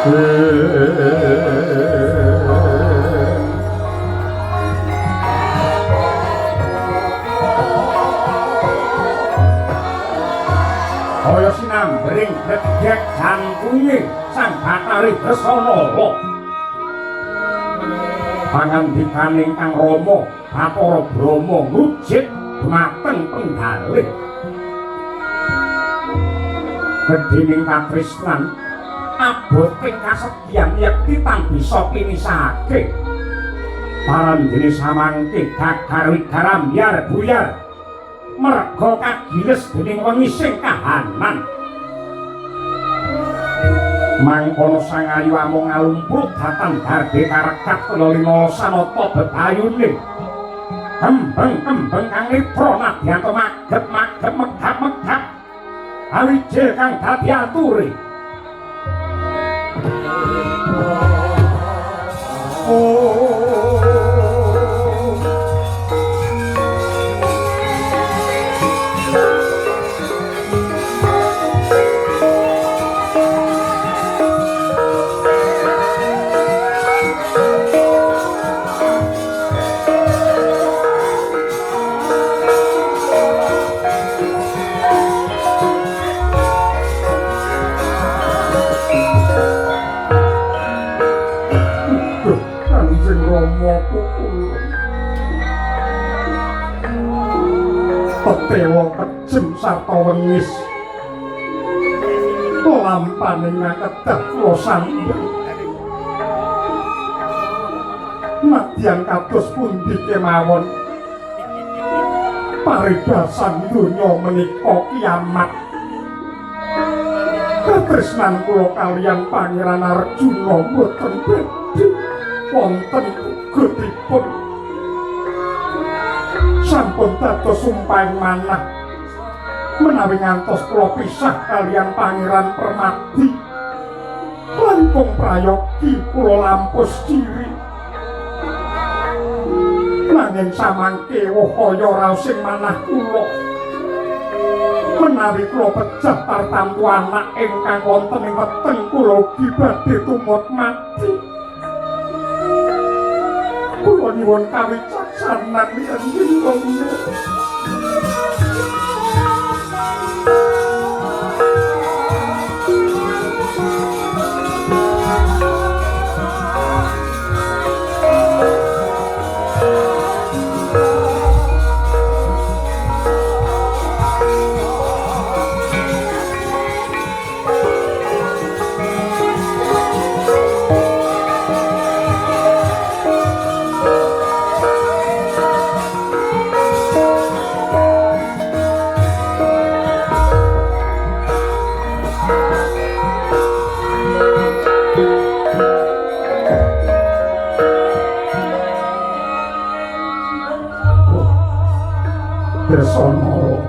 Kaya sinambring gedhek jantunge sang Bathari Dasanala. Pangandikaning Kang Rama Bathara Brahma ngujit dhumateng penggalih. Gedhening katresnan aboting kasedhian yekti tan bisa pinisake. Parandene samangke gagarwi garambyar buyar merga kagiles dening wengi sing kahanan. Mangkono sang ayu amung ngalumpruk dhateng garde karekat lelina sanata bebayune. Kembeng-kembeng kang nitra nadyanto magep-magep megap-megap. Awijil kang dadi ature. Petewa kejem sarta wengis lampaning ngakedah kula sambung nadyan kados pundi kemawon paribasan donya menika kiamat. Katresnan kula kaliyan Pangeran Arjuna boten bedhi wonten gedipun sampun dados sumpahing manah menawi ngantos kula pisah kaliyan Pangeran Permadi langkung prayogi kula lampus ciri nanging samangke wahaya raosing manah kula menawi kula pejah tartamtu anak ingkang wonten ing weteng kula ugi badhe tumut mati. Kula nyuwun kawicaksanan yen Dasanala.